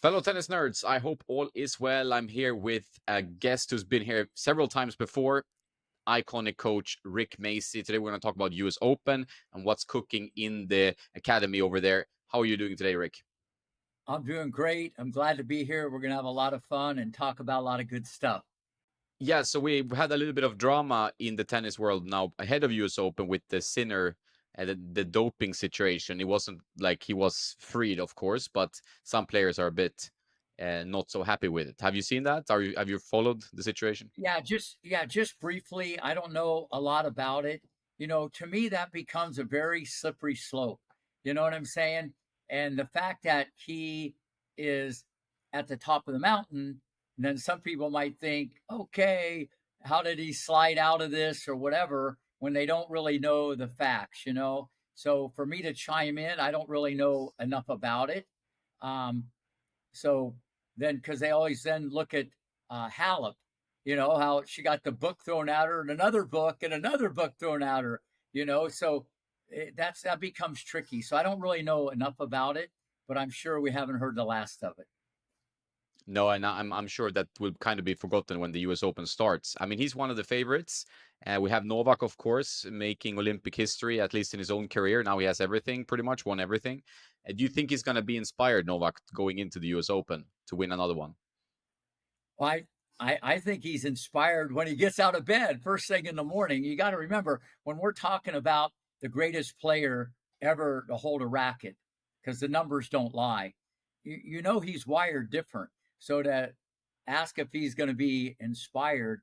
Fellow tennis nerds, I hope all is well. I'm here with a guest who's been here several times before, iconic coach Rick Macci. Today we're going to talk about US Open and what's cooking in the academy over there. How are you doing today, Rick? I'm doing great. I'm glad to be here. We're going to have a lot of fun and talk about a lot of good stuff. Yeah, so we had a little bit of drama in the tennis world now ahead of US Open with the Sinner and the doping situation. It wasn't like he was freed, of course, but some players are a bit not so happy with it. Have you seen that? Have you followed the situation? Yeah, just briefly. I don't know a lot about it. To me that becomes a very slippery slope. You know what I'm saying? And the fact that he is at the top of the mountain, then some people might think, okay, how did he slide out of this or whatever when they don't really know the facts. So for me to chime in, I don't really know enough about it. Um, so then, because they always then look at Halep, how she got the book thrown at her and another book and another book thrown at her. So that becomes tricky. So I don't really know enough about it, but I'm sure we haven't heard the last of it. No, and I'm sure that will kind of be forgotten when the U.S. Open starts. I mean, he's one of the favorites. We have Novak, of course, making Olympic history, at least in his own career. Now he has everything, pretty much won everything. Do you think he's going to be inspired, Novak, going into the U.S. Open to win another one? Well, I think he's inspired when he gets out of bed first thing in the morning. You got to remember when we're talking about the greatest player ever to hold a racket, because the numbers don't lie. You know he's wired different. So to ask if he's going to be inspired,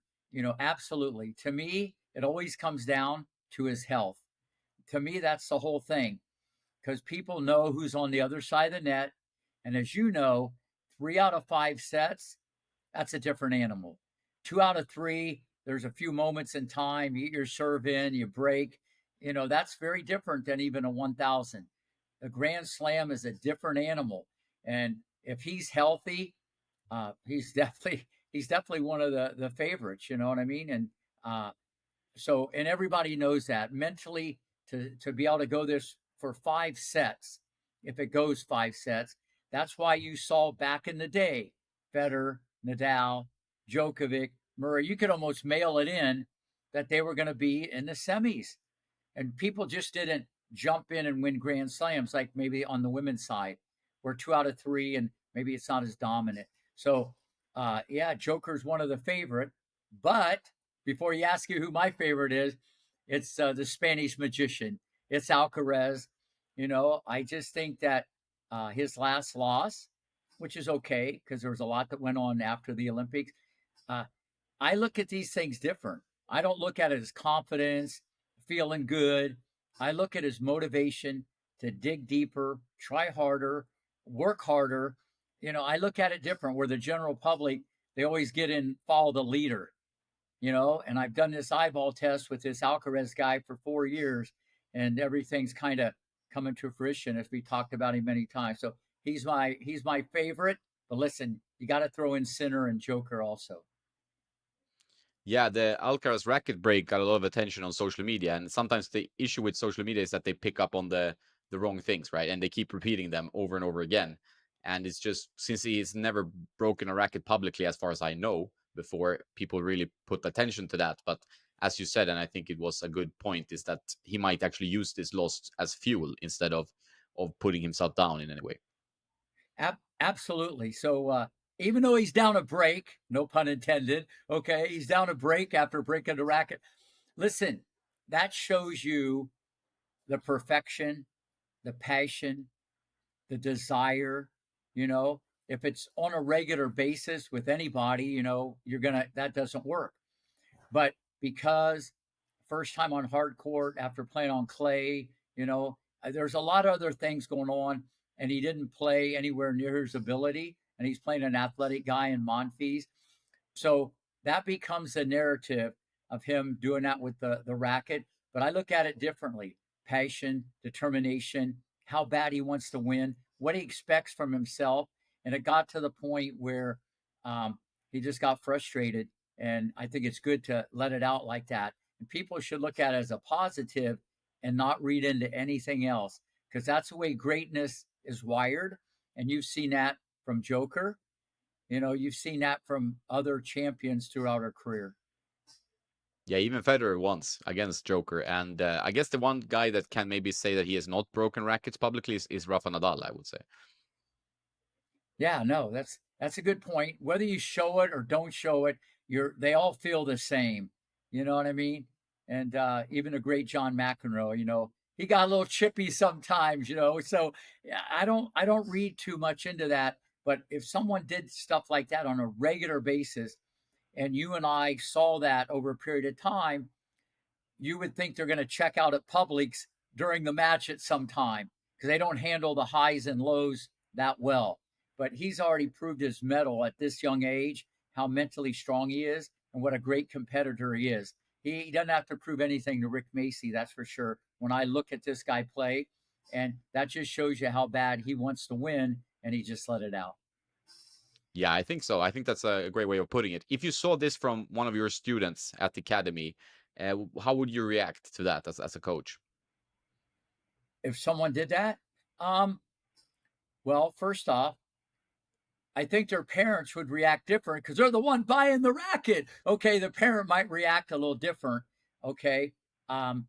absolutely. To me, it always comes down to his health. To me, that's the whole thing because people know who's on the other side of the net. And as you know, 3 out of 5 sets, that's a different animal. 2 out of 3, there's a few moments in time, you get your serve in, you break. That's very different than even a 1,000. The Grand Slam is a different animal. And if he's healthy, he's definitely one of the favorites. You know what I mean? And uh, and everybody knows that mentally to be able to go this for 5 sets, if it goes 5 sets, that's why you saw back in the day Federer, Nadal, Djokovic, Murray. You could almost mail it in that they were going to be in the semis, and people just didn't jump in and win Grand Slams like maybe on the women's side, where 2 out of 3 and maybe it's not as dominant. So, yeah, Joker's one of the favorite. But before you ask you who my favorite is, it's the Spanish magician. It's Alcaraz. I just think that his last loss, which is okay because there was a lot that went on after the Olympics. Uh, I look at these things different. I don't look at it as confidence, feeling good. I look at it as motivation to dig deeper, try harder, work harder. I look at it different where the general public, they always get in, follow the leader. And I've done this eyeball test with this Alcaraz guy for 4 years, and everything's kind of coming to fruition as we talked about him many times. So he's my favorite. But listen, you got to throw in Sinner and Joker also. Yeah, the Alcaraz racket break got a lot of attention on social media, and sometimes the issue with social media is that they pick up on the wrong things, right? And they keep repeating them over and over again. And it's just since he's never broken a racket publicly, as far as I know, before people really put attention to that. But as you said, and I think it was a good point, is that he might actually use this loss as fuel instead of putting himself down in any way. Absolutely. So even though he's down a break, no pun intended, okay, he's down a break after breaking the racket. Listen, that shows you the perfection, the passion, the desire. If it's on a regular basis with anybody, that doesn't work. But because first time on hard court after playing on clay, there's a lot of other things going on, and he didn't play anywhere near his ability, and he's playing an athletic guy in Monfils. So that becomes the narrative of him doing that with the racket. But I look at it differently: passion, determination, how bad he wants to win, what he expects from himself. And it got to the point where he just got frustrated. And I think it's good to let it out like that. And people should look at it as a positive and not read into anything else because that's the way greatness is wired. And you've seen that from Joker. You've seen that from other champions throughout her career. Yeah, even Federer once against Joker, and I guess the one guy that can maybe say that he has not broken rackets publicly is Rafa Nadal, I would say. Yeah, no, that's a good point. Whether you show it or don't show it, they all feel the same. You know what I mean? And even the great John McEnroe, he got a little chippy sometimes. So yeah, I don't read too much into that. But if someone did stuff like that on a regular basis, and you and I saw that over a period of time, you would think they're going to check out at Publix during the match at some time because they don't handle the highs and lows that well. But he's already proved his mettle at this young age, how mentally strong he is, and what a great competitor he is. He doesn't have to prove anything to Rick Macy, that's for sure. When I look at this guy play, and that just shows you how bad he wants to win, and he just let it out. Yeah, I think so. I think that's a great way of putting it. If you saw this from one of your students at the academy, how would you react to that as a coach? If someone did that, um, well, first off, I think their parents would react different because they're the one buying the racket. Okay, the parent might react a little different. Okay, um,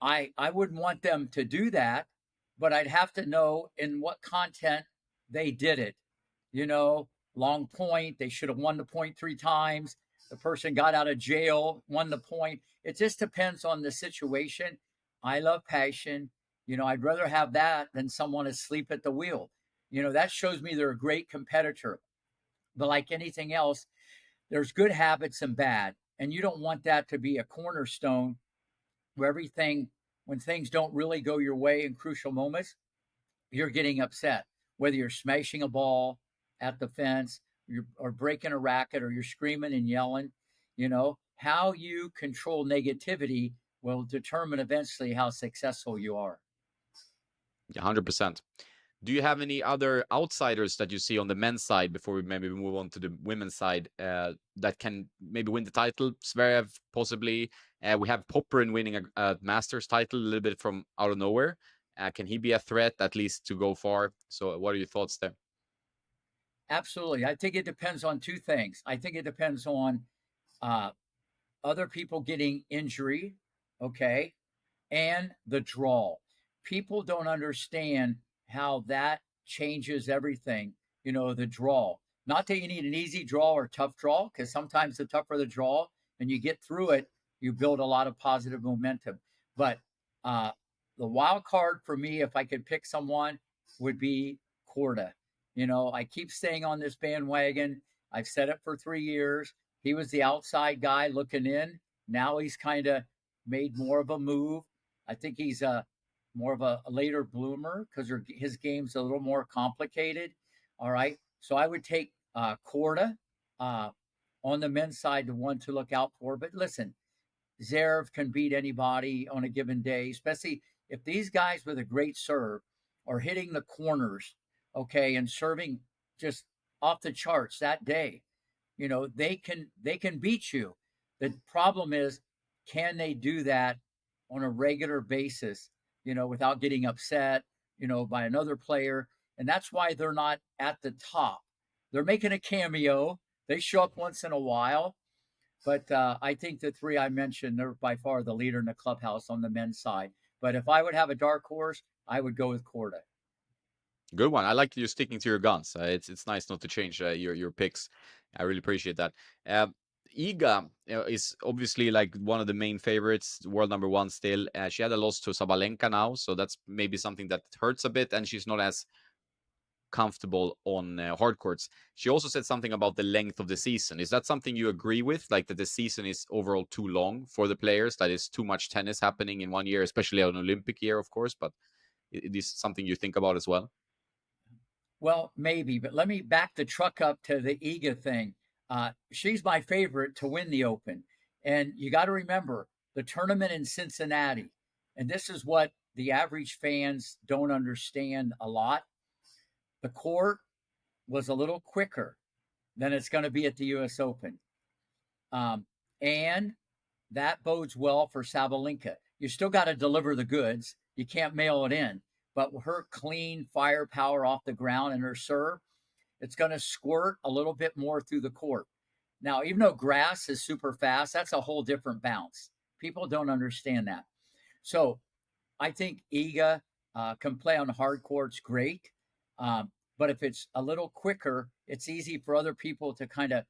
I wouldn't want them to do that, but I'd have to know in what content they did it. Long point. They should have won the point three times. The person got out of jail, won the point. It just depends on the situation. I love passion. I'd rather have that than someone asleep at the wheel. That shows me they're a great competitor. But like anything else, there's good habits and bad. And you don't want that to be a cornerstone where when things don't really go your way in crucial moments, you're getting upset. Whether you're smashing a ball at the fence, or breaking a racket, or you're screaming and yelling, how you control negativity will determine eventually how successful you are. 100%. Do you have any other outsiders that you see on the men's side before we maybe move on to the women's side that can maybe win the title? Zverev, possibly. We have Popperin winning a Masters title a little bit from out of nowhere. Can he be a threat, at least to go far? So, what are your thoughts there? Absolutely. I think it depends on two things. I think it depends on uh, other people getting injury, okay, and the draw. People don't understand how that changes everything, the draw. Not that you need an easy draw or tough draw, because sometimes the tougher the draw and you get through it, you build a lot of positive momentum. But uh, the wild card for me, if I could pick someone, would be Corda. I keep staying on this bandwagon. I've said it for 3 years. He was the outside guy looking in. Now he's kind of made more of a move. I think he's more of a later bloomer because his game's a little more complicated. All right. So I would take Corda uh, on the men's side, the one to look out for. But listen, Zverev can beat anybody on a given day, especially if these guys with a great serve are hitting the corners, okay, and serving just off the charts that day. They can beat you. The problem is, can they do that on a regular basis, without getting upset, by another player? And that's why they're not at the top. They're making a cameo. They show up once in a while, but I think the three I mentioned, they're by far the leader in the clubhouse on the men's side. But if I would have a dark horse, I would go with Corda. Good one. I like you sticking to your guns. It's nice not to change your picks. I really appreciate that. Iga is obviously like one of the main favorites, world number one still. She had a loss to Sabalenka now, so that's maybe something that hurts a bit, and she's not as comfortable on hard courts. She also said something about the length of the season. Is that something you agree with? Like that the season is overall too long for the players, that is too much tennis happening in one year, especially an Olympic year, of course, but it is something you think about as well? Well, maybe, but let me back the truck up to the Iga thing. She's my favorite to win the Open. And you got to remember the tournament in Cincinnati. And this is what the average fans don't understand a lot. The court was a little quicker than it's going to be at the U.S. Open. And that bodes well for Sabalenka. You still got to deliver the goods. You can't mail it in. But her clean firepower off the ground and her serve, it's going to squirt a little bit more through the court. Now, even though grass is super fast, that's a whole different bounce. People don't understand that. So I think Iga can play on hard courts great. But if it's a little quicker, it's easy for other people to kind of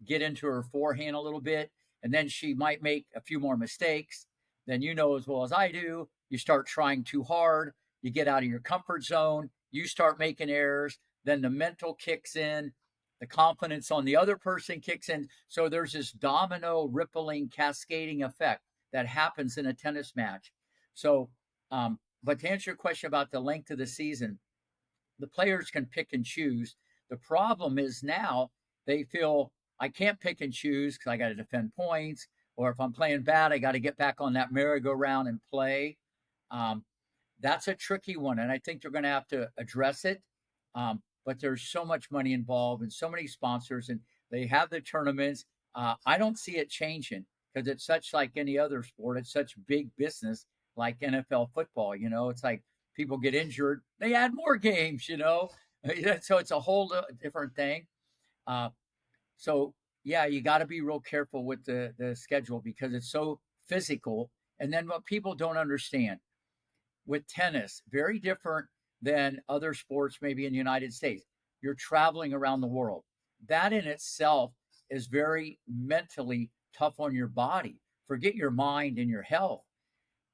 get into her forehand a little bit. And then she might make a few more mistakes. Then you know as well as I do, you start trying too hard, you get out of your comfort zone, you start making errors, then the mental kicks in, the confidence on the other person kicks in. So there's this domino rippling cascading effect that happens in a tennis match. So but to answer your question about the length of the season, the players can pick and choose. The problem is now they feel I can't pick and choose because I got to defend points, or if I'm playing bad, I got to get back on that merry-go-round and play. Um, that's a tricky one, and I think they're going to have to address it. But there's so much money involved and so many sponsors, and they have the tournaments. I don't see it changing because it's such like any other sport. It's such big business like NFL football. It's like people get injured, they add more games. So it's a whole different thing. Uh, so yeah, you got to be real careful with the schedule because it's so physical. And then what people don't understand with tennis, very different than other sports, maybe in the United States. You're traveling around the world. That in itself is very mentally tough on your body. Forget your mind and your health.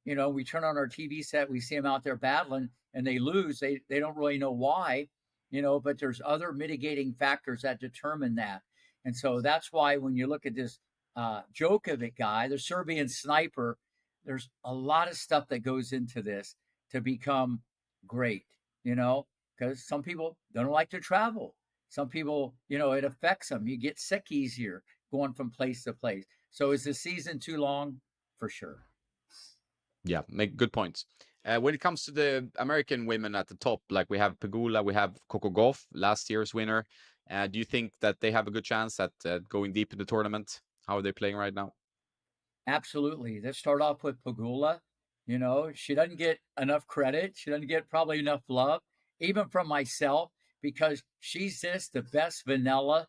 We turn on our TV set, we see them out there battling, and they lose. They don't really know why, but there's other mitigating factors that determine that. And so that's why when you look at this Djokovic guy, the Serbian sniper, there's a lot of stuff that goes into this to become great, because some people don't like to travel. Some people, it affects them. You get sick easier going from place to place. So is the season too long? For sure. Yeah, make good points. When it comes to the American women at the top, like we have Pegula, we have Coco Gauff, last year's winner. Do you think that they have a good chance at going deep in the tournament? How are they playing right now? Absolutely. Let's start off with Pagula. She doesn't get enough credit. She doesn't get probably enough love, even from myself, because she's just the best vanilla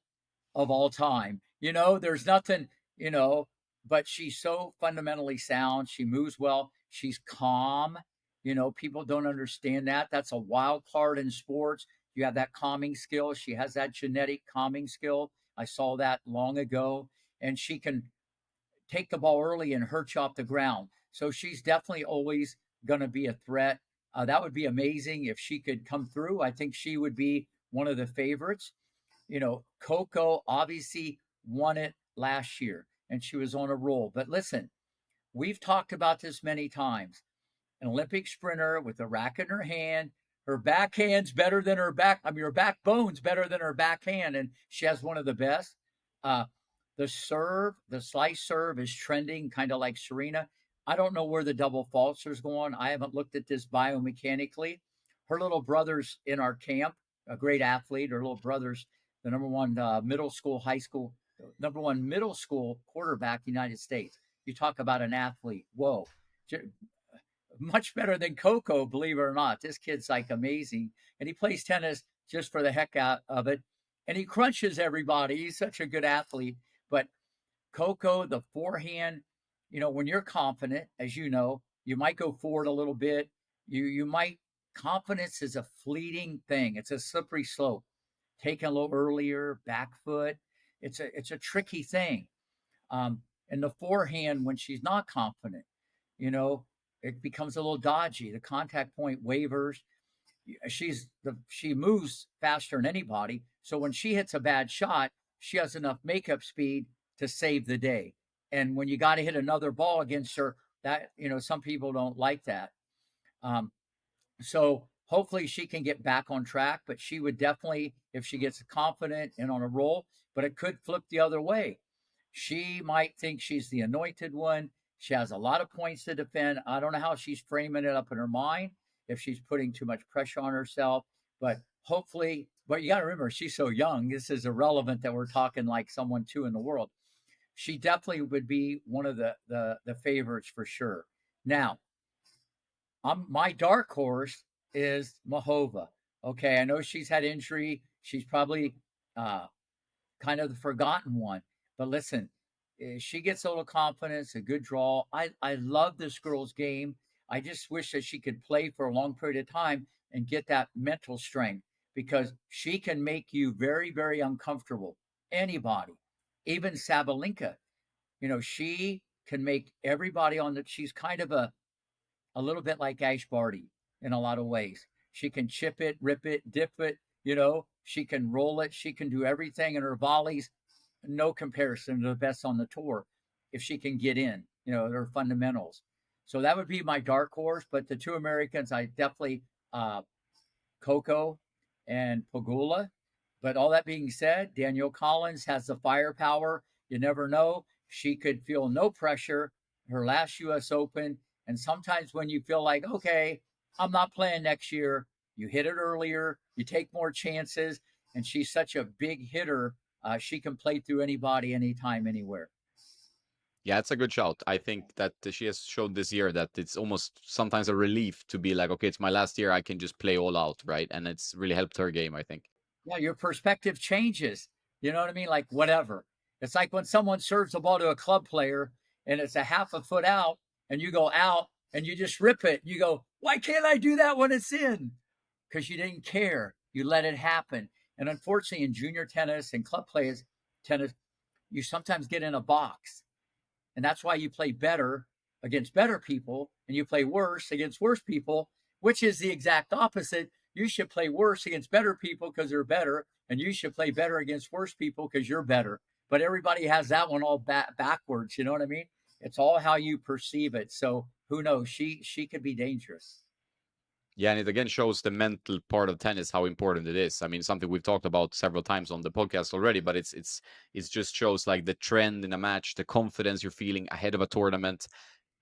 of all time. There's nothing, you know, but she's so fundamentally sound. She moves well. She's calm. People don't understand that. That's a wild card in sports. You have that calming skill. She has that genetic calming skill. I saw that long ago. And she can take the ball early and hurt you off the ground. So she's definitely always going to be a threat. That would be amazing if she could come through. I think she would be one of the favorites. Coco obviously won it last year and she was on a roll. But listen, we've talked about this many times. An Olympic sprinter with a racket in her hand, her backhand's better than her back. I mean, her backbone's better than her backhand, and she has one of the best. Uh, the serve, the slice serve is trending kind of like Serena. I don't know where the double faults is going. I haven't looked at this biomechanically. Her little brother's in our camp, a great athlete. Her little brother's the number one number one middle school quarterback in the United States. You talk about an athlete. Whoa. Much better than Coco, believe it or not. This kid's like amazing. And he plays tennis just for the heck out of it. And he crunches everybody. He's such a good athlete. But Coco, the forehand, when you're confident, as you know, you might go forward a little bit. You might confidence is a fleeting thing. It's a slippery slope. Taking a little earlier, back foot. It's a tricky thing. And the forehand, when she's not confident, it becomes a little dodgy. The contact point wavers. She moves faster than anybody. So when she hits a bad shot, she has enough makeup speed to save the day. And when you got to hit another ball against her, that some people don't like that. Um, so hopefully she can get back on track, but she would definitely, if she gets confident and on a roll, but it could flip the other way. She might think she's the anointed one. She has a lot of points to defend. I don't know how she's framing it up in her mind, if she's putting too much pressure on herself, but hopefully, but you got to remember, she's so young. This is irrelevant that we're talking like someone two in the world. She definitely would be one of the favorites for sure. Now, my dark horse is Mahova. Okay, I know she's had injury. She's probably uh, kind of the forgotten one. But listen, she gets a little confidence, a good draw. I love this girl's game. I just wish that she could play for a long period of time and get that mental strength because she can make you very, very uncomfortable. Anybody, even Sabalenka, she can make everybody on the. She's kind of a little bit like Ash Barty in a lot of ways. She can chip it, rip it, dip it. She can roll it. She can do everything in her volleys. No comparison to the best on the tour if she can get in, her fundamentals. So that would be my dark horse. But the two Americans, I definitely Coco and Pagula. But all that being said, Danielle Collins has the firepower. You never know. She could feel no pressure. Her last U.S. Open. And sometimes when you feel like, okay, I'm not playing next year, you hit it earlier, you take more chances. And she's such a big hitter. She can play through anybody, anytime, anywhere. Yeah, it's a good shout. I think that she has showed this year that it's almost sometimes a relief to be like, okay, it's my last year. I can just play all out, right? And it's really helped her game, I think. Yeah, your perspective changes. You know what I mean? Like whatever. It's like when someone serves the ball to a club player and it's a half a foot out and you go out and you just rip it. You go, why can't I do that when it's in? Because you didn't care. You let it happen. And unfortunately, in junior tennis and club players tennis, you sometimes get in a box. And that's why you play better against better people and you play worse against worse people, which is the exact opposite. You should play worse against better people because they're better, and you should play better against worse people because you're better. But everybody has that one all backwards. You know what I mean? It's all how you perceive it. So who knows? She could be dangerous. Yeah, and it again shows the mental part of tennis how important it is. I mean, something we've talked about several times on the podcast already, but it's just shows like the trend in a match, the confidence you're feeling ahead of a tournament,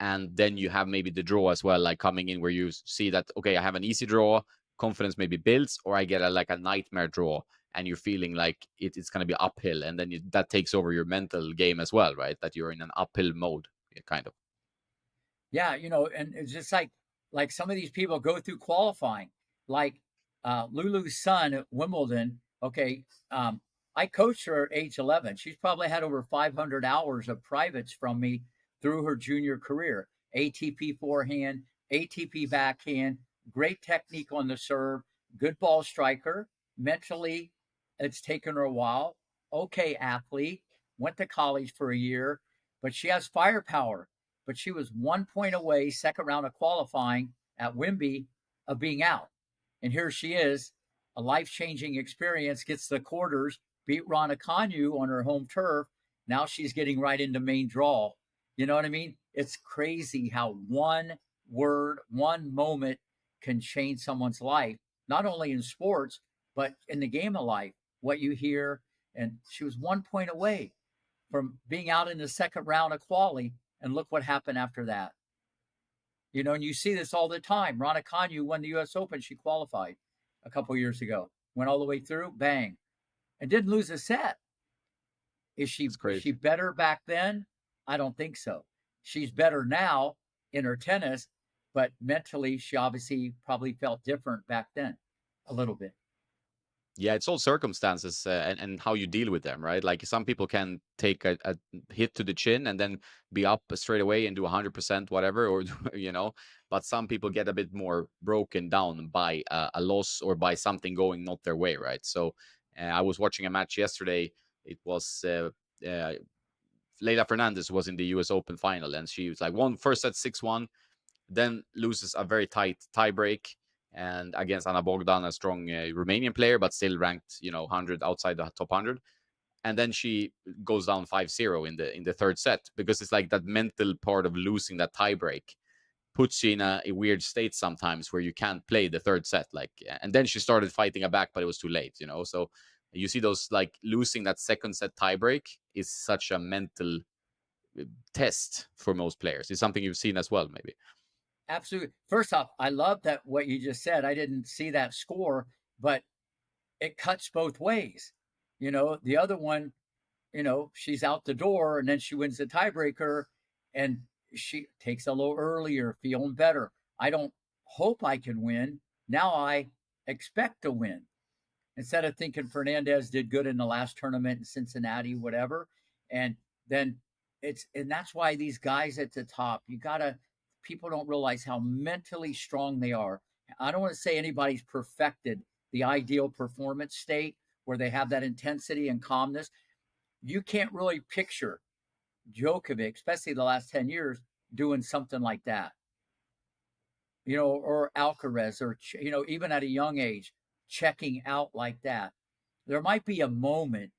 and then you have maybe the draw as well, like coming in where you see that okay, I have an easy draw, confidence maybe builds, or I get like a nightmare draw, and you're feeling like it's going to be uphill, and then that takes over your mental game as well, right? That you're in an uphill mode, kind of. Yeah, and it's just like some of these people go through qualifying, like Lulu's son at Wimbledon. Okay, I coached her at age 11. She's probably had over 500 hours of privates from me through her junior career. ATP forehand, ATP backhand, great technique on the serve, good ball striker. Mentally, it's taken her a while. Okay, athlete, went to college for a year, but she has firepower, but she was 1 point away, second round of qualifying at Wimby, of being out. And here she is, a life changing experience, gets the quarters, beat Raducanu on her home turf. Now she's getting right into main draw. You know what I mean? It's crazy how one word, one moment can change someone's life, not only in sports, but in the game of life, what you hear. And she was 1 point away from being out in the second round of quali, and look what happened after that. And you see this all the time. Raducanu won the U.S. Open. She qualified a couple years ago, went all the way through, bang, and didn't lose a set. Is she It's was she crazy. better back then? I don't think so. She's better now in her tennis, but mentally, she obviously probably felt different back then, a little bit. Yeah, it's all circumstances and how you deal with them, right? Like some people can take a hit to the chin and then be up straight away and do 100% whatever, or but some people get a bit more broken down by a loss or by something going not their way, right? So I was watching a match yesterday. It was Leila Fernandez was in the U.S. Open final, and she was like won first set 6-1, then loses a very tight tie break and against Anna Bogdan, a strong Romanian player, but still ranked, 100 outside the top 100. And then she goes down 5-0 in the third set because it's like that mental part of losing that tie break puts you in a weird state sometimes where you can't play the third set. Like, and then she started fighting her back, but it was too late. So you see those like losing that second set tie break is such a mental test for most players. It's something you've seen as well, maybe. Absolutely. First off, I love that what you just said. I didn't see that score, but it cuts both ways. The other one, she's out the door and then she wins the tiebreaker and she takes a little earlier, feeling better. I don't hope I can win. Now I expect to win. instead of thinking Fernandez did good in the last tournament in Cincinnati, whatever. And then and that's why these guys at the top, people don't realize how mentally strong they are. I don't want to say anybody's perfected the ideal performance state where they have that intensity and calmness. You can't really picture Djokovic, especially the last 10 years, doing something like that, or Alcaraz, or, even at a young age, checking out like that. There might be a moment,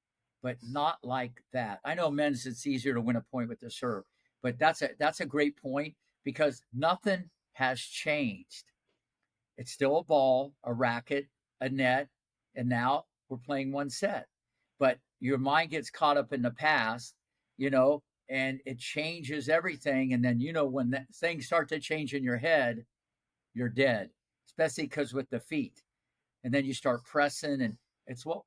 but not like that. I know men's, it's easier to win a point with the serve, but that's a great point because nothing has changed. It's still a ball, a racket, a net, and now we're playing one set. But your mind gets caught up in the past, you know, and it changes everything. And then, when things start to change in your head, you're dead, especially because with the feet. And then you start pressing, and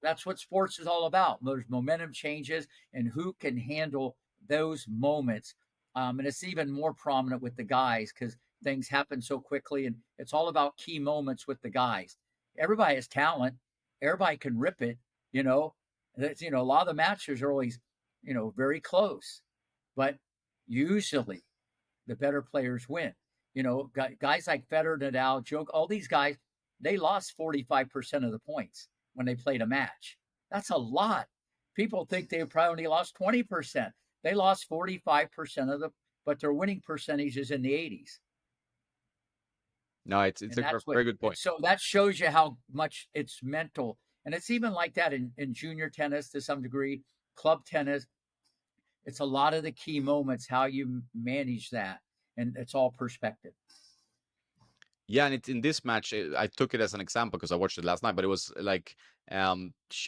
that's what sports is all about. Those momentum changes and who can handle those moments. And it's even more prominent with the guys because things happen so quickly, and it's all about key moments with the guys. Everybody has talent. Everybody can rip it. You know, a lot of the matches are always, very close, but usually the better players win. Guys like Federer, Nadal, Joke, all these guys, they lost 45% of the points when they played a match. That's a lot. People think they probably only lost 20%. They lost 45% but their winning percentage is in the 80s. No, it's And a that's what, very good point. so that shows you how much it's mental. And it's even like that in junior tennis to some degree, club tennis. It's a lot of the key moments, how you manage that. And it's all perspective. Yeah, and it's in this match. I took it as an example because I watched it last night, but it was like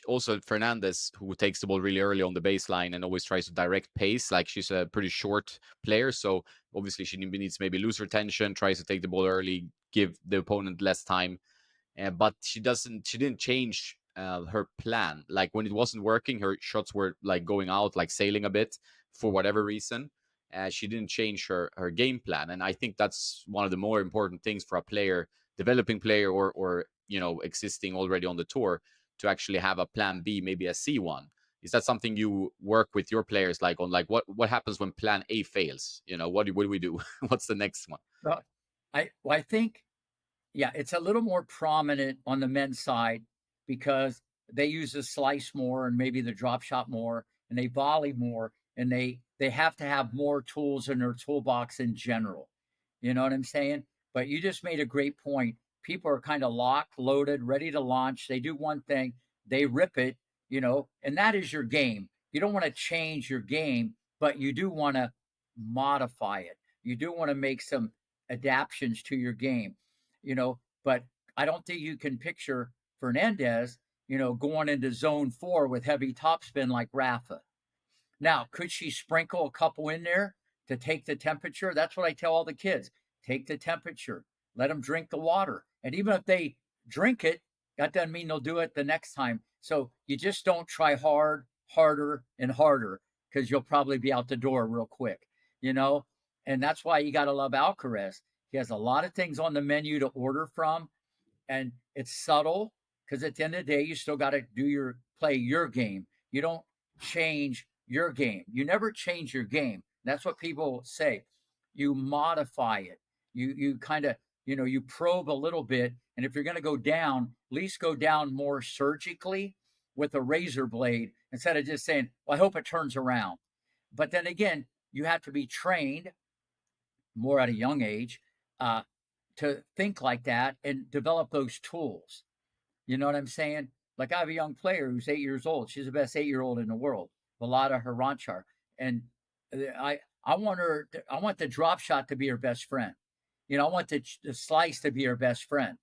also Fernandez who takes the ball really early on the baseline and always tries to direct pace. Like she's a pretty short player, so obviously she needs maybe lose her tension, tries to take the ball early, give the opponent less time. But she didn't change her plan. Like when it wasn't working, her shots were like going out, like sailing a bit for whatever reason. She didn't change her game plan, and I think that's one of the more important things for a player, developing player, or existing already on the tour, to actually have a plan B, maybe a C1. Is that something you work with your players, like on, like what happens when plan A fails? What do we do? What's the next one? Well, I think, yeah, it's a little more prominent on the men's side because they use the slice more and maybe the drop shot more and they volley more and they have to have more tools in their toolbox in general. You know what I'm saying? But you just made a great point. People are kind of locked, loaded, ready to launch. They do one thing, they rip it, and that is your game. You don't want to change your game, but you do want to modify it. You do want to make some adaptations to your game, but I don't think you can picture Fernandez, going into zone 4 with heavy topspin like Rafa. Now, could she sprinkle a couple in there to take the temperature? That's what I tell all the kids. Take the temperature. Let them drink the water. And even if they drink it, that doesn't mean they'll do it the next time. So you just don't try harder, and harder because you'll probably be out the door real quick, you know? And that's why you got to love Alcaraz. He has a lot of things on the menu to order from, and it's subtle because at the end of the day, you still got to play your game. You don't change your game. You never change your game. That's what people say. You modify it. You kind of you probe a little bit, and if you're going to go down, at least go down more surgically with a razor blade instead of just saying, "Well, I hope it turns around." But then again, you have to be trained more at a young age uh, to think like that and develop those tools. You know what I'm saying? Like I have a young player who's 8 years old. She's the best 8-year-old in the world, Vlada Haranchar, and I want her. I want the drop shot to be her best friend. I want the slice to be her best friend.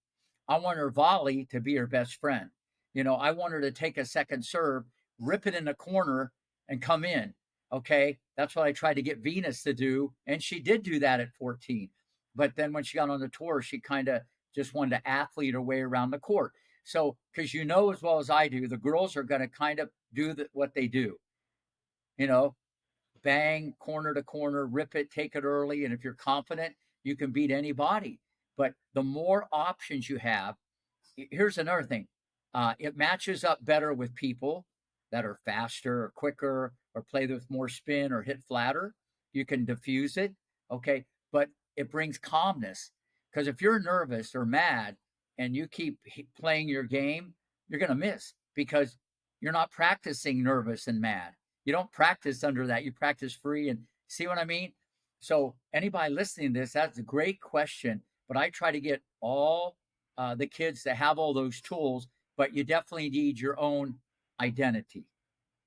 I want her volley to be her best friend. I want her to take a second serve, rip it in the corner, and come in. Okay, that's what I tried to get Venus to do, and she did do that at 14. But then when she got on the tour, she kind of just wanted to athlete her way around the court. So, because as well as I do, the girls are going to kind of do what they do. You know, bang, corner to corner, rip it, take it early, and if you're confident, you can beat anybody. But the more options you have, here's another thing: It matches up better with people that are faster or quicker or play with more spin or hit flatter. You can diffuse it, okay? But it brings calmness because if you're nervous or mad and you keep playing your game, you're going to miss because you're not practicing nervous and mad. You don't practice under that. You practice free and see what I mean? So, anybody listening to this, that's a great question. But I try to get all the kids to have all those tools, but you definitely need your own identity.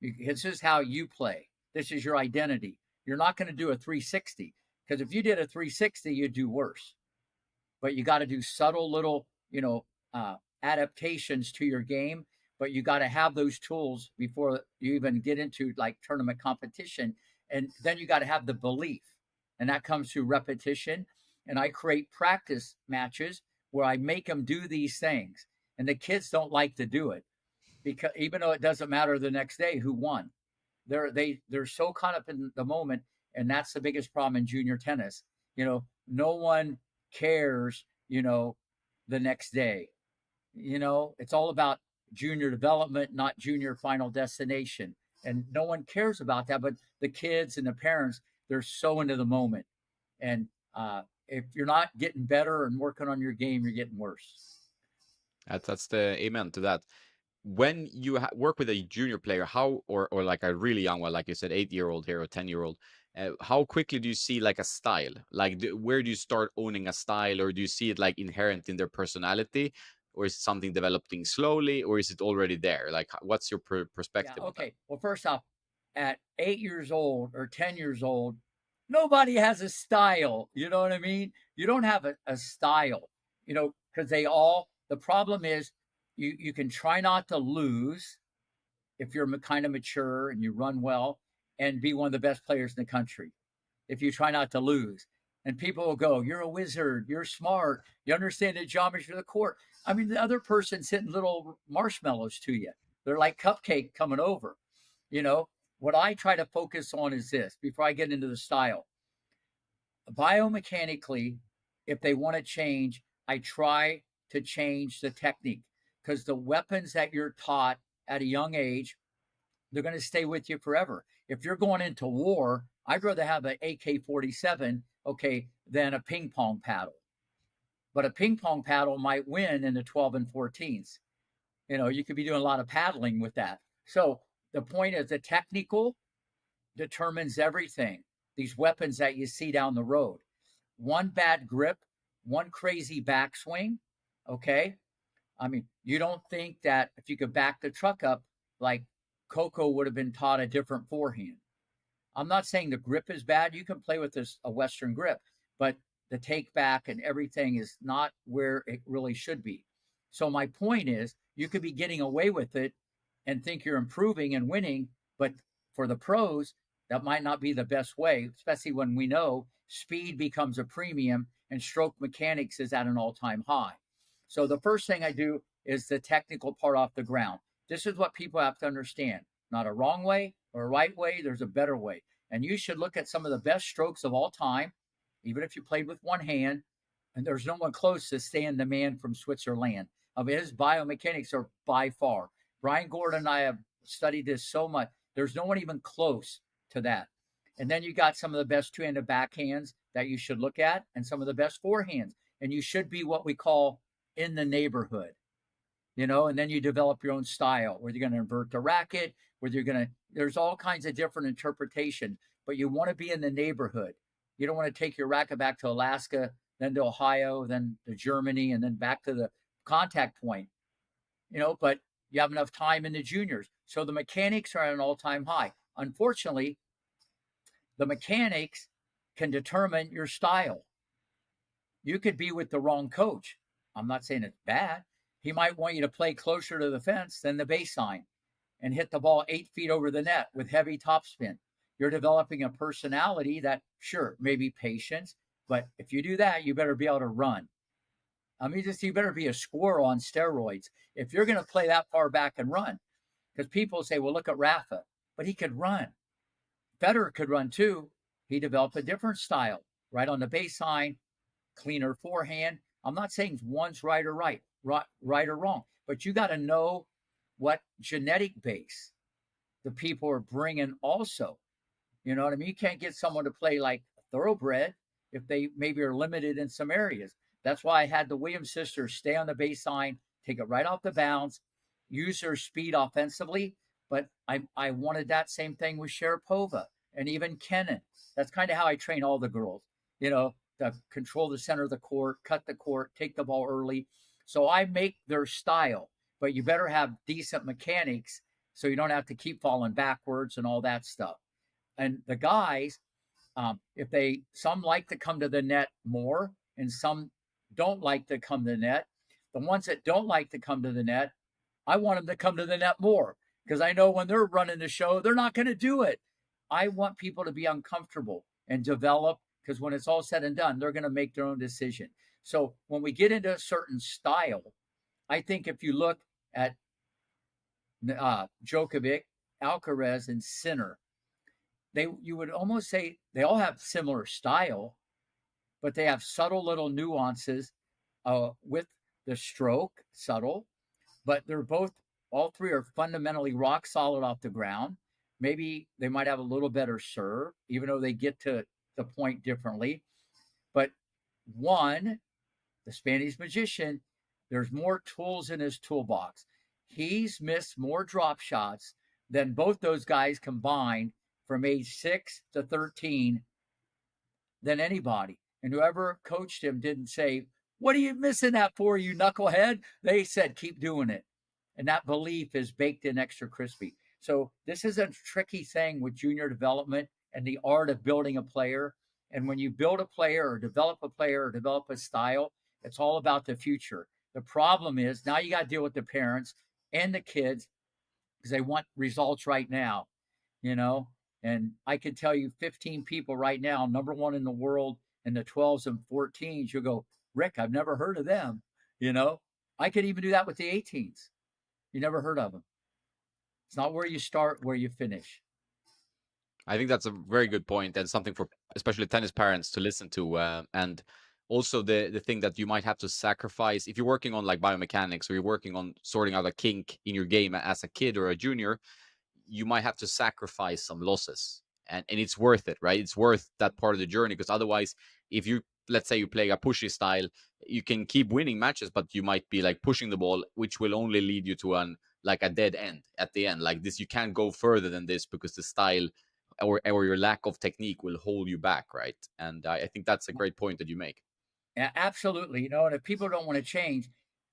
This is how you play. This is your identity. You're not going to do a 360 because if you did a 360, you'd do worse. But you got to do subtle little, adaptations to your game. But you got to have those tools before you even get into like tournament competition. And then you got to have the belief. And that comes through repetition. And I create practice matches where I make them do these things. And the kids don't like to do it because even though it doesn't matter the next day who won, they're so caught up in the moment, and that's the biggest problem in junior tennis. No one cares. The next day. It's all about junior development, not junior final destination, and no one cares about that. But the kids and the parents, they're so into the moment, and if you're not getting better and working on your game, you're getting worse. That's the amen to that. When you work with a junior player, how or like a really young one, like you said, 8-year-old here or 10-year-old, how quickly do you see like a style? Like, where do you start owning a style, or do you see it like inherent in their personality, or is it something developing slowly, or is it already there? Like, what's your Yeah. perspective on that? Okay. Well, first off, at 8 years old or 10 years old, nobody has a style. You know what I mean? You don't have a style, because the problem is you can try not to lose if you're kind of mature and you run well and be one of the best players in the country. If you try not to lose. And people will go, "You're a wizard. You're smart. You understand the geometry of the court." I mean, the other person's hitting little marshmallows to you. They're like cupcake coming over. You know, what I try to focus on is this before I get into the style. Biomechanically, if they want to change, I try to change the technique because the weapons that you're taught at a young age, they're going to stay with you forever. If you're going into war, I'd rather have an AK-47, okay, than a ping pong paddle. But a ping pong paddle might win in the 12 and 14s. You could be doing a lot of paddling with that. So the point is the technical determines everything. These weapons that you see down the road. One bad grip, one crazy backswing, okay? I mean, you don't think that if you could back the truck up, like Coco would have been taught a different forehand. I'm not saying the grip is bad. You can play with a Western grip, but the take back and everything is not where it really should be. So my point is, you could be getting away with it and think you're improving and winning, but for the pros, that might not be the best way, especially when we know speed becomes a premium and stroke mechanics is at an all-time high. So the first thing I do is the technical part off the ground. This is what people have to understand. Not a wrong way or a right way, there's a better way. And you should look at some of the best strokes of all time, even if you played with one hand, and there's no one close to Stan the Man from Switzerland. I mean, his biomechanics are by far. Brian Gordon and I have studied this so much. There's no one even close to that. And then you got some of the best two-handed backhands that you should look at, and some of the best forehands. And you should be what we call in the neighborhood, and then you develop your own style, whether you're going to invert the racket, whether you're going to, there's all kinds of different interpretation, but you want to be in the neighborhood. You don't want to take your racket back to Alaska, then to Ohio, then to Germany, and then back to the contact point, but you have enough time in the juniors. So the mechanics are at an all time high. Unfortunately, the mechanics can determine your style. You could be with the wrong coach. I'm not saying it's bad. He might want you to play closer to the fence than the baseline and hit the ball 8 feet over the net with heavy topspin. You're developing a personality that, sure, maybe patience, but if you do that, you better be able to run. I mean, you better be a squirrel on steroids if you're going to play that far back and run. Because people say, well, look at Rafa, but he could run. Federer could run too. He developed a different style, right on the baseline, cleaner forehand. I'm not saying one's right or right or wrong, but you got to know what genetic base the people are bringing also. You know what I mean? You can't get someone to play like thoroughbred if they maybe are limited in some areas. That's why I had the Williams sisters stay on the baseline, take it right off the bounds, use their speed offensively. But I wanted that same thing with Sharapova and even Kennan. That's kind of how I train all the girls, you know, to control the center of the court, cut the court, take the ball early. So I make their style, but you better have decent mechanics so you don't have to keep falling backwards and all that stuff. And the guys, if they some like to come to the net more and some don't like to come to the net, the ones that don't like to come to the net, I want them to come to the net more because I know when they're running the show, they're not going to do it. I want people to be uncomfortable and develop because when it's all said and done, they're going to make their own decision. So when we get into a certain style, I think if you look at Djokovic, Alcaraz, and Sinner, they you would almost say they all have similar style, but they have subtle little nuances with the stroke, subtle, but they're both all three are fundamentally rock solid off the ground. Maybe they might have a little better serve, even though they get to the point differently. But one, the Spanish magician, there's more tools in his toolbox. He's missed more drop shots than both those guys combined from age 6 to 13 than anybody. And whoever coached him didn't say, "What are you missing that for, you knucklehead?" They said, "Keep doing it." And that belief is baked in extra crispy. So this is a tricky thing with junior development and the art of building a player. And when you build a player or develop a style, it's all about the future. The problem is now you got to deal with the parents and the kids because they want results right now, you know. And I could tell you 15 people right now, number one in the world in the 12s and 14s. You'll go, "Rick, I've never heard of them." You know, I could even do that with the 18s. You never heard of them. It's not where you start, where you finish. I think that's a very good point and something for especially tennis parents to listen to. And also the thing that you might have to sacrifice if you're working on like biomechanics or you're working on sorting out a kink in your game as a kid or a junior, you might have to sacrifice some losses. And it's worth it, right? It's worth that part of the journey because otherwise, if you let's say you play a pushy style, you can keep winning matches, but you might be like pushing the ball, which will only lead you to an like a dead end at the end. Like this, you can't go further than this because the style or your lack of technique will hold you back, right? And I think that's a great point that you make. Absolutely. You know, and if people don't want to change,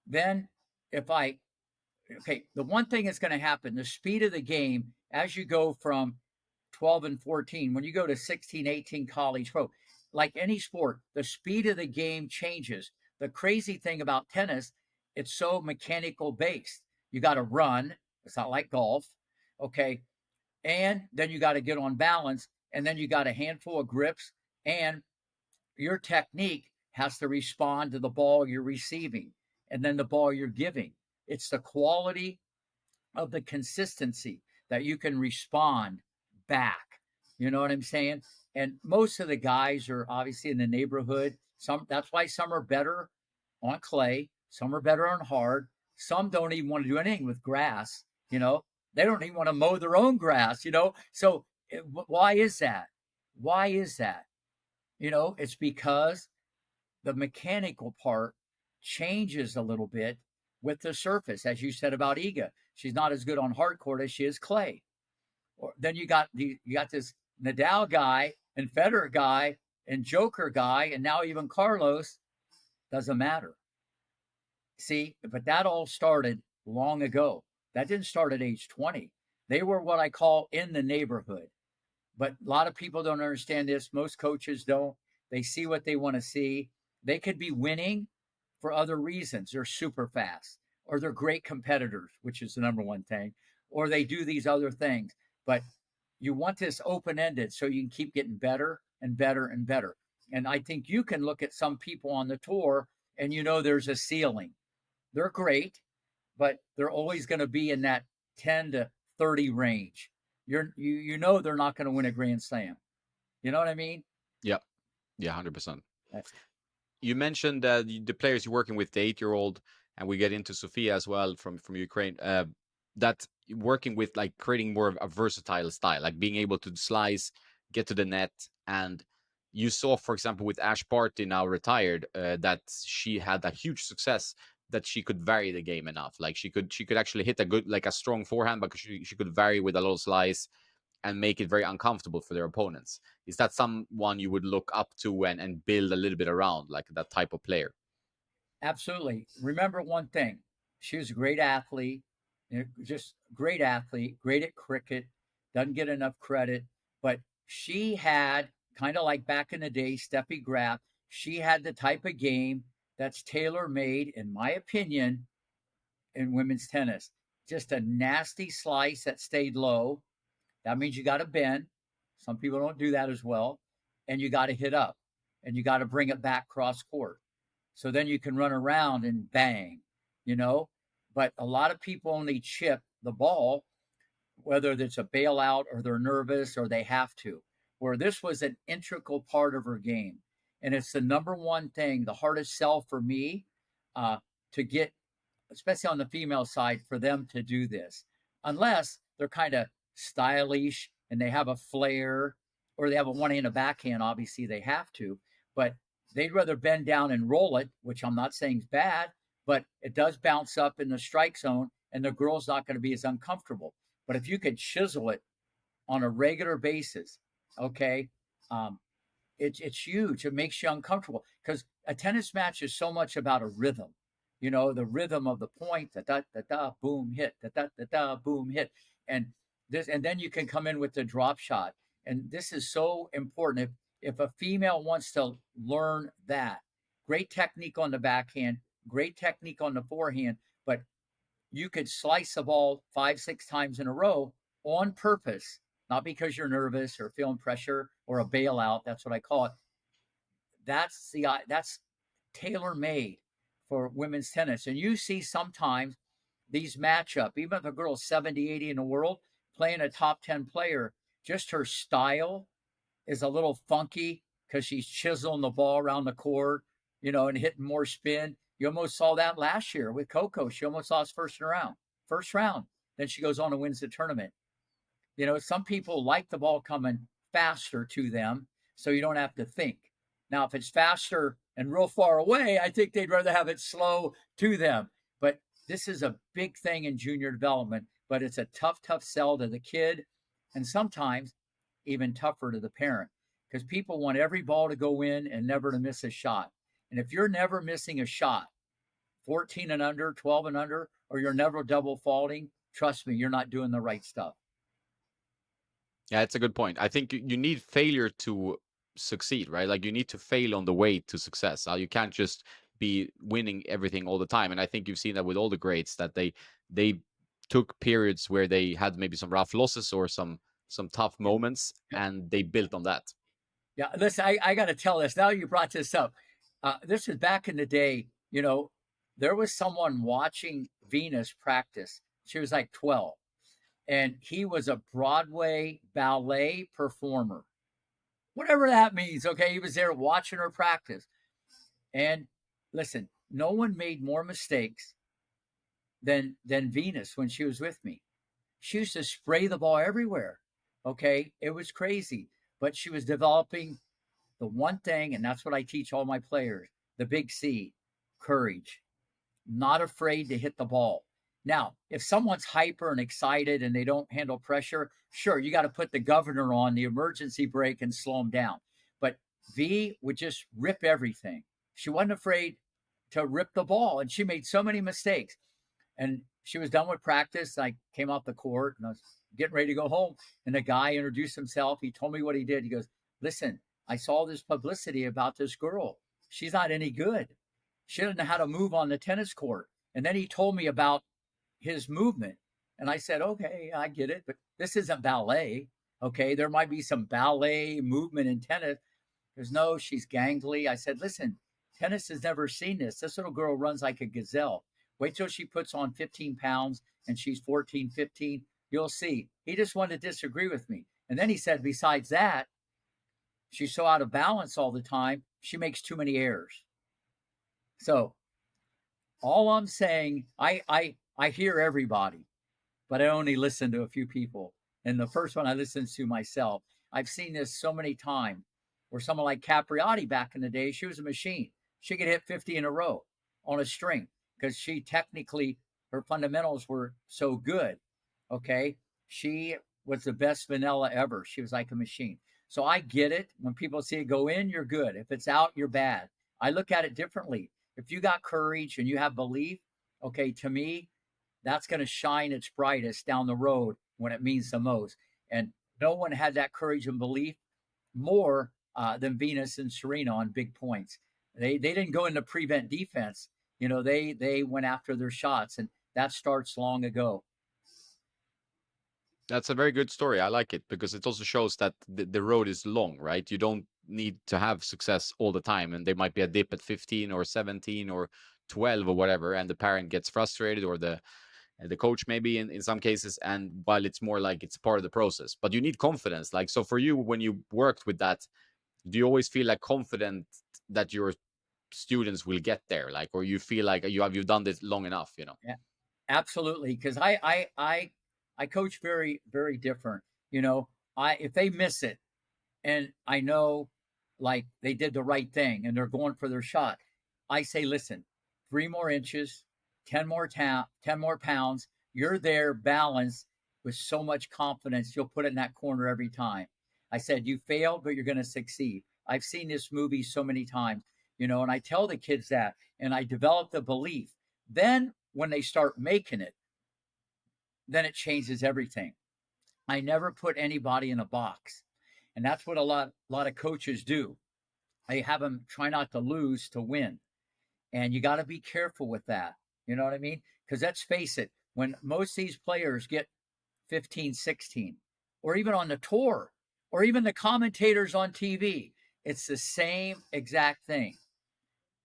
then if I, okay, the one thing that's going to happen, the speed of the game as you go from 12 and 14, when you go to 16, 18 college pro, like any sport, the speed of the game changes. The crazy thing about tennis, it's so mechanical based. You got to run. It's not like golf. Okay. And then you got to get on balance. And then you got a handful of grips. And your technique has to respond to the ball you're receiving and then the ball you're giving. It's the quality of the consistency that you can respond back. You know what I'm saying? And most of the guys are obviously in the neighborhood. Some that's why some are better on clay, some are better on hard. Some don't even want to do anything with grass, you know. They don't even want to mow their own grass, you know. So why is that? Why is that? You know, it's because the mechanical part changes a little bit with the surface, as you said about Iga. She's not as good on hard court as she is clay. Or then you got this Nadal guy and Federer guy and Joker guy, and now even Carlos. Doesn't matter. See, but that all started long ago. That didn't start at age 20. They were what I call in the neighborhood. But a lot of people don't understand this. Most coaches don't. They see what they want to see. They could be winning for other reasons. They're super fast, or they're great competitors, which is the number one thing, or they do these other things. But you want this open ended so you can keep getting better and better and better. And I think you can look at some people on the tour and you know there's a ceiling. They're great, but they're always going to be in that 10 to 30 range. You know they're not going to win a grand slam. You know what I mean? Yeah, yeah, 100%. Uh, You mentioned the players you're working with, the 8-year-old. and we get into Sofia as well from Ukraine. That working with like creating more of a versatile style, like being able to slice, get to the net, and you saw, for example, with Ash Barty now retired, that she had a huge success that she could vary the game enough. Like she could actually hit a good, like a strong forehand, but she could vary with a little slice and make it very uncomfortable for their opponents. Is that someone you would look up to and build a little bit around, like that type of player? Absolutely. Remember one thing: she was a great athlete, just great athlete, great at cricket. Doesn't get enough credit, but she had kind of like back in the day, Steffi Graf. She had the type of game that's tailor made, in my opinion, in women's tennis. Just a nasty slice that stayed low. That means you got to bend. Some people don't do that as well. And you got to hit up and you got to bring it back cross court. So then you can run around and bang, you know. But a lot of people only chip the ball, whether it's a bailout or they're nervous or they have to, where this was an integral part of her game. And it's the number one thing, the hardest sell for me to get, especially on the female side, for them to do this, unless they're kind of stylish and they have a flair or they have a one hand, a backhand. Obviously, they have to, but they'd rather bend down and roll it, which I'm not saying is bad, but it does bounce up in the strike zone and the girl's not going to be as uncomfortable. But if you could chisel it on a regular basis, okay, um, it's huge. It makes you uncomfortable because a tennis match is so much about a rhythm. You know, the rhythm of the point, da da da da, boom, hit, da da da da, boom, hit, and this, and then you can come in with the drop shot. And this is so important. If a female wants to learn that, great technique on the backhand, great technique on the forehand, but you could slice the ball 5, 6 times in a row on purpose, not because you're nervous or feeling pressure or a bailout. That's what I call it. That's tailor made for women's tennis. And you see sometimes these matchup, even if a girl's 70, 80 in the world playing a top 10 player, just her style is a little funky because she's chiseling the ball around the court, and hitting more spin. You almost saw that last year with Coco. She almost lost first round. First round. Then she goes on and wins the tournament. Some people like the ball coming faster to them so you don't have to think. Now, if it's faster and real far away, I think they'd rather have it slow to them. But this is a big thing in junior development, but it's a tough, tough sell to the kid and sometimes even tougher to the parent because people want every ball to go in and never to miss a shot. And if you're never missing a shot, 14 and under, 12 and under, or you're never double faulting, trust me, you're not doing the right stuff. Yeah, it's a good point. I think you need failure to succeed, right? Like you need to fail on the way to success. You can't just be winning everything all the time. And I think you've seen that with all the greats that they took periods where they had maybe some rough losses or some tough Yeah. moments, Yeah. and they built on that. Yeah. Listen, I got to tell this. Now you brought this up. This is back in the day. There was someone watching Venus practice. She was like 12, and he was a Broadway ballet performer, whatever that means. Okay. He was there watching her practice. And listen, no one made more mistakes than Venus when she was with me. She used to spray the ball everywhere. Okay. It was crazy. But she was developing the one thing, and that's what I teach all my players, the big C: courage, not afraid to hit the ball. Now, if someone's hyper and excited and they don't handle pressure, sure, you got to put the governor on the emergency brake and slow them down. But V would just rip everything. She wasn't afraid to rip the ball, and she made so many mistakes. And she was done with practice. I came off the court and I was getting ready to go home. And the guy introduced himself. He told me what he did. He goes, "Listen, I saw this publicity about this girl. She's not any good. She doesn't know how to move on the tennis court." And then he told me about his movement. And I said, "Okay, I get it, but this isn't ballet. Okay, there might be some ballet movement in tennis." There's no, she's gangly. I said, "Listen, tennis has never seen this. This little girl runs like a gazelle. Wait till she puts on 15 pounds and she's 14, 15. You'll see." He just wanted to disagree with me. And then he said, besides that, she's so out of balance all the time, she makes too many errors. So All I'm saying, I hear everybody, but I only listen to a few people. And the first one I listened to myself. I've seen this so many times where someone like Capriati back in the day, she was a machine. She could hit 50 in a row on a string because she technically, her fundamentals were so good. Okay. She was the best vanilla ever. She was like a machine. So I get it. When people see it go in, you're good. If it's out, you're bad. I look at it differently. If you got courage and you have belief, okay, to me, that's going to shine its brightest down the road when it means the most. And no one had that courage and belief more than Venus and Serena on big points. They didn't go into prevent defense. You know, they went after their shots, and that starts long ago. That's a very good story. I like it because it also shows that the road is long, right? You don't need to have success all the time. And there might be a dip at 15 or 17 or 12 or whatever. And the parent gets frustrated, or the coach maybe in some cases. And while it's more like it's part of the process, but you need confidence. Like, so for you, when you worked with that, do you always feel like confident that your students will get there? Like, or you feel like you've done this long enough, you know? Yeah, absolutely. Because I coach very different. You know, I if they miss it, and I know like they did the right thing and they're going for their shot, I say, listen, 3 more inches, 10 more pounds. You're there balanced with so much confidence. You'll put it in that corner every time. I said, you failed, but you're going to succeed. I've seen this movie so many times, and I tell the kids that, and I develop the belief. Then when they start making it, then it changes everything. I never put anybody in a box. And that's what a lot of coaches do. They have them try not to lose to win. And you got to be careful with that. You know what I mean? Because let's face it, when most of these players get 15, 16, or even on the tour, or even the commentators on TV, it's the same exact thing.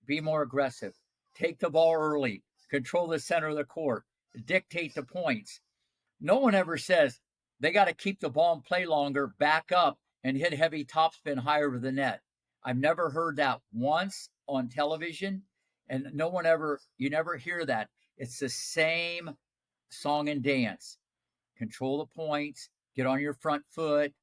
Be more aggressive. Take the ball early. Control the center of the court. Dictate the points. No one ever says they got to keep the ball and play longer, back up, and hit heavy topspin higher over the net. I've never heard that once on television, and no one ever, you never hear that. It's the same song and dance. Control the points, get on your front foot,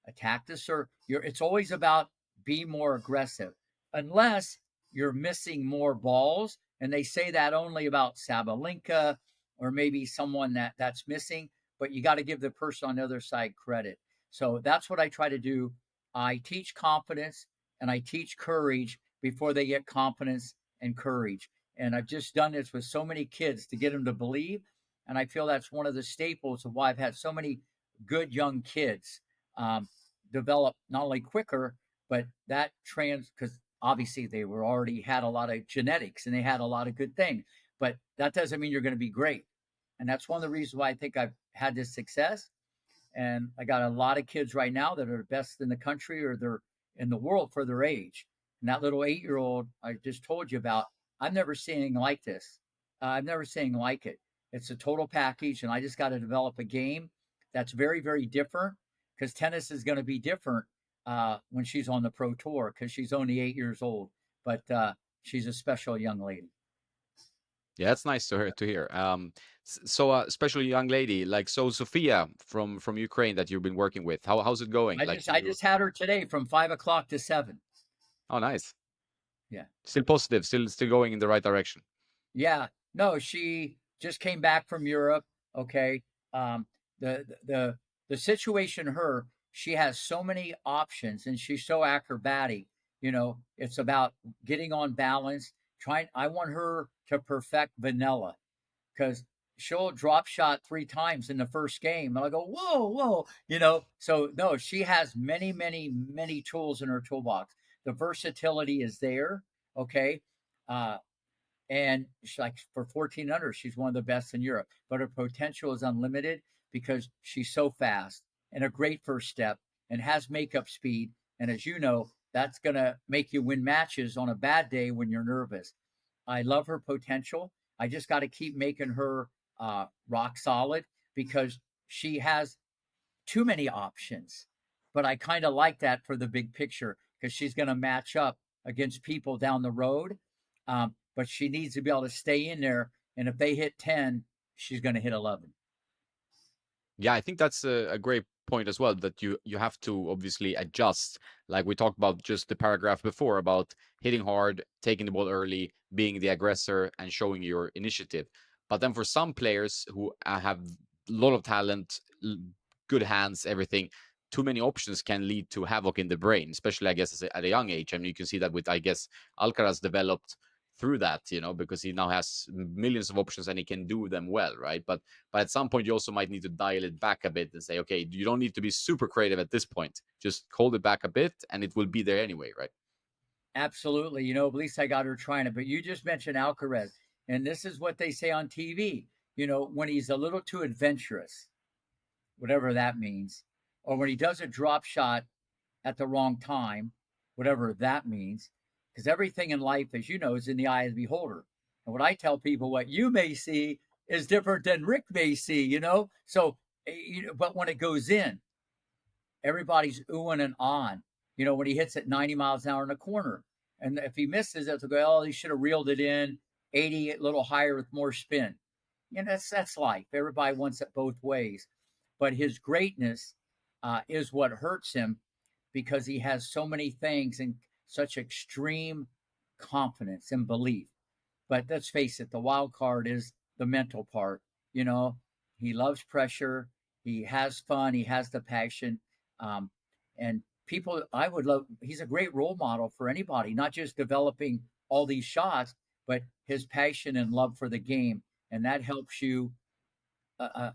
attack the serve. It's always about be more aggressive, unless you're missing more balls. And they say that only about Sabalenka or maybe someone that's missing, but you got to give the person on the other side credit. So that's what I try to do. I teach confidence and I teach courage before they get confidence and courage. And I've just done this with so many kids to get them to believe. And I feel that's one of the staples of why I've had so many good young kids develop not only quicker, but that because obviously they were already had a lot of genetics and they had a lot of good things. But that doesn't mean you're going to be great. And that's one of the reasons why I think I've had this success. And I got a lot of kids right now that are the best in the country or they're in the world for their age. And that little 8-year-old I just told you about, I've never seen anything like this. I've never seen anything like it. It's a total package, and I just got to develop a game that's very different because tennis is going to be different when she's on the pro tour because she's only 8 years old. But she's a special young lady. Yeah, that's nice to hear. So especially young lady, like, so Sophia from Ukraine that you've been working with, how's it going? Like, I you just had her today from 5 o'clock to 7. oh, nice. Yeah. Still positive, still going in the right direction. Yeah, no, she just came back from Europe. Okay, the situation her she has so many options and she's so acrobatic. It's about getting on balance. Trying, I want her to perfect vanilla because she'll drop shot 3 times in the first game, and I go, whoa, whoa, So no, she has many tools in her toolbox. The versatility is there. Okay. Uh, and she's like for 14 under, she's one of the best in Europe. But her potential is unlimited because she's so fast and a great first step and has makeup speed. And as you know, that's gonna make you win matches on a bad day when you're nervous. I love her potential. I just got to keep making her rock solid because she has too many options. But I kind of like that for the big picture because she's going to match up against people down the road. but she needs to be able to stay in there. And if they hit 10, she's going to hit 11. Yeah, I think that's a great point as well. That you have to obviously adjust. Like we talked about just the paragraph before about hitting hard, taking the ball early, being the aggressor, and showing your initiative. But then for some players who have a lot of talent, good hands, everything, too many options can lead to havoc in the brain, especially I guess at a young age. I mean, you can see that with I guess Alcaraz developed through that, because he now has millions of options and he can do them well, right? But at some point, you also might need to dial it back a bit and say, okay, you don't need to be super creative at this point. Just hold it back a bit and it will be there anyway, right? Absolutely. At least I got her trying it. But you just mentioned Alcaraz, and this is what they say on TV. When he's a little too adventurous, whatever that means, or when he does a drop shot at the wrong time, whatever that means, because everything in life, as you know, is in the eye of the beholder. And what I tell people, what you may see is different than Rick may see. So, but when it goes in, everybody's oohing and on. When he hits it 90 miles an hour in the corner. And if he misses it, they'll go, oh, he should have reeled it in 80, a little higher with more spin. That's life. Everybody wants it both ways. But his greatness is what hurts him because he has so many things and such extreme confidence and belief. But let's face it, the wild card is the mental part. You know, he loves pressure. He has fun. He has the passion. Um, and people, I would love, he's a great role model for anybody, not just developing all these shots, but his passion and love for the game. And that helps you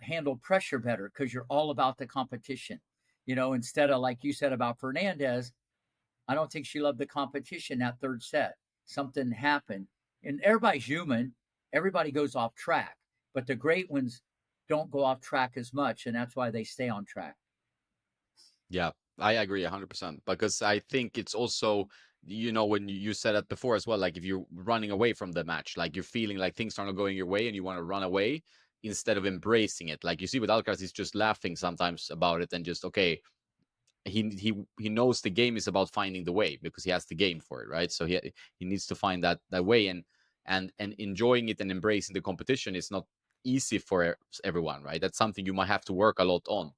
handle pressure better because you're all about the competition. Instead of like you said about Fernandez, I don't think she loved the competition that third set. Something happened. And everybody's human. Everybody goes off track. But the great ones don't go off track as much. And that's why they stay on track. Yeah, I agree 100% because I think it's also, when you said that before as well, like if you're running away from the match, like you're feeling like things are not going your way and you want to run away instead of embracing it. Like you see with Alcaraz, he's just laughing sometimes about it and just, okay, he knows the game is about finding the way because he has the game for it, right? So he needs to find that way and enjoying it and embracing the competition is not easy for everyone, right? That's something you might have to work a lot on.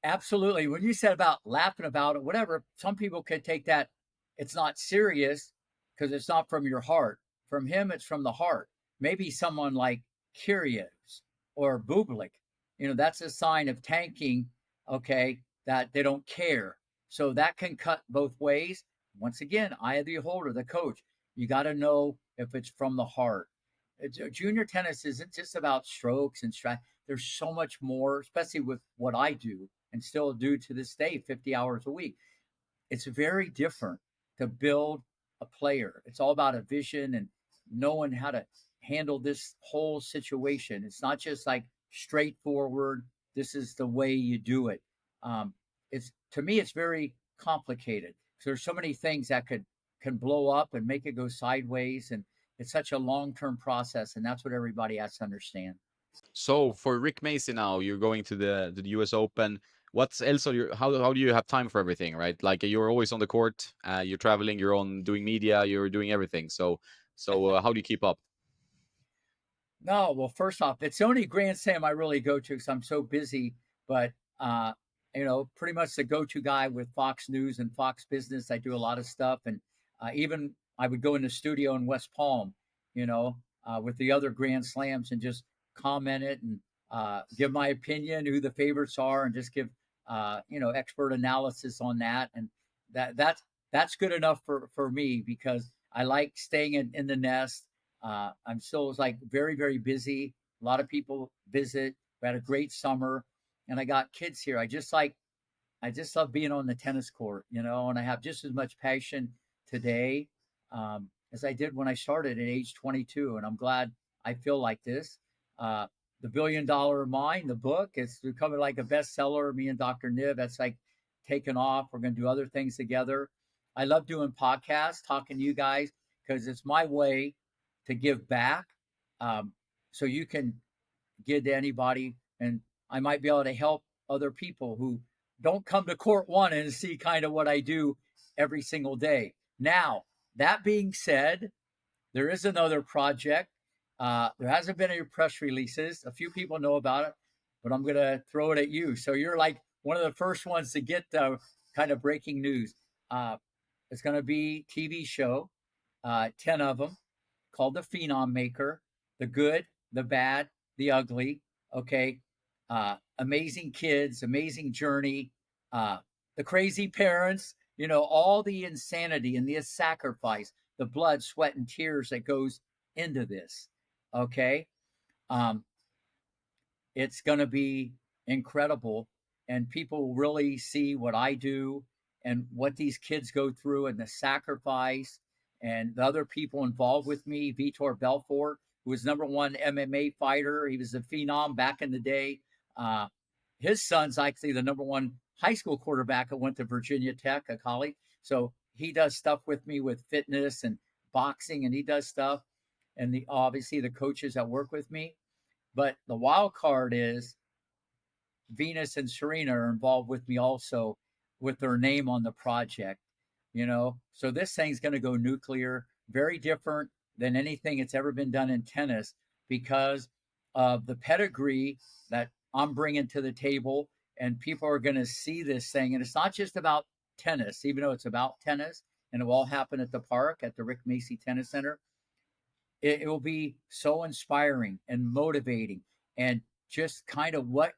Absolutely. When you said about laughing about it, whatever, some people could take that it's not serious because it's not from your heart. From him, it's from the heart. Maybe someone like Kyrgios or Bublik, that's a sign of tanking, okay, that they don't care. So that can cut both ways. Once again, eye of the beholder, the coach. You got to know if it's from the heart. Junior tennis isn't just about strokes and strike. There's so much more, especially with what I do and still do to this day, 50 hours a week. It's very different to build a player. It's all about a vision and knowing how to handle this whole situation. It's not just like straightforward, this is the way you do it. It's to me, it's very complicated. So there's so many things that can blow up and make it go sideways, and it's such a long-term process, and that's what everybody has to understand. So for Rick Macy now, you're going to the US Open. What's else on your how do you have time for everything, right? Like you're always on the court, you're traveling, you're on doing media, you're doing everything. So how do you keep up? No, well, first off, it's the only Grand Slam I really go to because I'm so busy. But uh, pretty much the go-to guy with Fox News and Fox Business. I do a lot of stuff, and even I would go in the studio in West Palm, with the other Grand Slams and just comment it and give my opinion, who the favorites are, and just give expert analysis on that. And that's good enough for me because I like staying in the nest. I'm still like very, very busy. A lot of people visit. We had a great summer, and I got kids here. I just love being on the tennis court, and I have just as much passion today as I did when I started at age 22. And I'm glad I feel like this. Uh, the $1 Billion Mind, the book, it's becoming like a bestseller. Me and Dr. Niv, that's like taken off. We're going to do other things together. I love doing podcasts, talking to you guys, because it's my way to give back. Um, so you can give to anybody, and I might be able to help other people who don't come to court one and see kind of what I do every single day. Now, that being said, there is another project. There hasn't been any press releases. A few people know about it, but I'm going to throw it at you. So you're like one of the first ones to get kind of breaking news. Uh, it's going to be TV show, 10 of them, called The Phenom Maker, the good, the bad, the ugly. Okay. Amazing kids, amazing journey, uh, the crazy parents, all the insanity and the sacrifice, the blood, sweat, and tears that goes into this. Okay. Um, it's going to be incredible, and people really see what I do and what these kids go through and the sacrifice and the other people involved with me. Vitor Belfort, who was number one MMA fighter, he was a phenom back in the day. uh, his son's actually the number one high school quarterback that went to Virginia Tech, a college. So he does stuff with me with fitness and boxing, and he does stuff, and the obviously the coaches that work with me. But the wild card is Venus and Serena are involved with me also with their name on the project. So this thing's going to go nuclear, very different than anything that's ever been done in tennis because of the pedigree that I'm bringing to the table. And people are going to see this thing. And it's not just about tennis, even though it's about tennis and it will all happen at the park at the Rick Macy Tennis Center. It will be so inspiring and motivating and just kind of what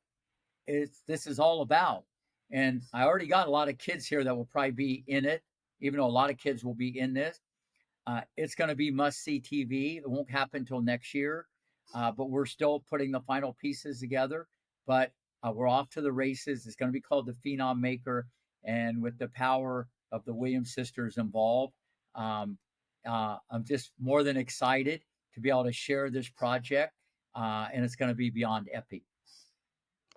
this is all about. And I already got a lot of kids here that will probably be in it, even though a lot of kids will be in this. It's going to be must see TV. It won't happen until next year, but we're still putting the final pieces together. But we're off to the races. It's going to be called the Phenom Maker, and with the power of the Williams sisters involved, um, I'm just more than excited to be able to share this project, and it's going to be beyond epic.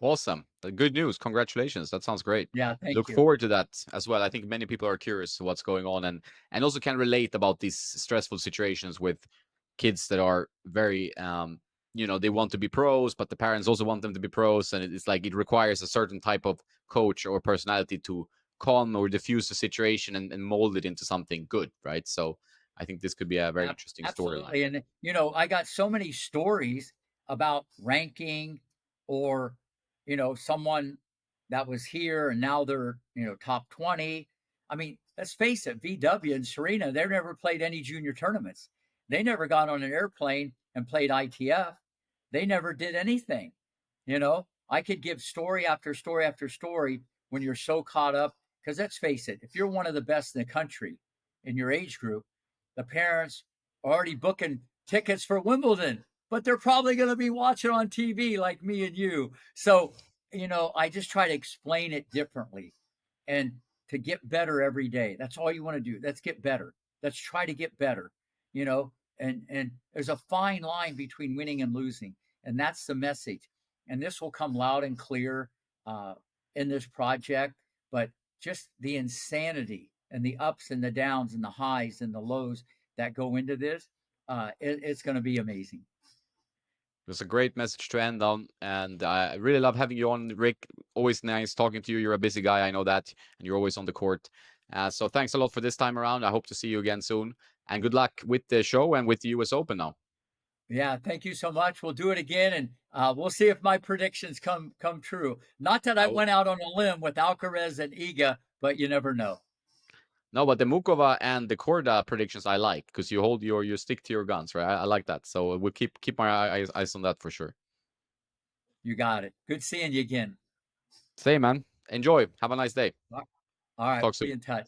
Awesome. Good news. Congratulations. That sounds great. Yeah, thank Look you. forward to that as well. I think many people are curious to what's going on and also can relate about these stressful situations with kids that are very they want to be pros, but the parents also want them to be pros. And it's like it requires a certain type of coach or personality to calm or diffuse the situation and mold it into something good, right? So I think this could be a very interesting storyline. Absolutely. And, I got so many stories about ranking or, someone that was here and now they're, top 20. I mean, let's face it, VW and Serena, they've never played any junior tournaments. They never got on an airplane and played ITF. They never did anything. I could give story after story after story when you're so caught up. Because let's face it, if you're one of the best in the country in your age group, the parents are already booking tickets for Wimbledon, but they're probably going to be watching on TV like me and you. So, I just try to explain it differently and to get better every day. That's all you want to do. Let's get better. Let's try to get better, you know, and there's a fine line between winning and losing. And that's the message. And this will come loud and clear uh, in this project. But just the insanity and the ups and the downs and the highs and the lows that go into this, it's going to be amazing. It's a great message to end on, and I really love having you on, Rick. Always nice talking to you. You're a busy guy, I know that, and you're always on the court. So thanks a lot for this time around. I hope to see you again soon, and good luck with the show and with the U.S. Open now. Yeah, thank you so much. We'll do it again, and we'll see if my predictions come true. Not that I Oh, went out on a limb with Alcaraz and Iga, but you never know. no, but the Mukova and the Korda predictions I like because you stick to your guns, right? I like that. So we'll keep my eyes on that for sure. You got it. Good seeing you again. Stay, man. Enjoy. Have a nice day. All right, Talk we'll be soon. in touch.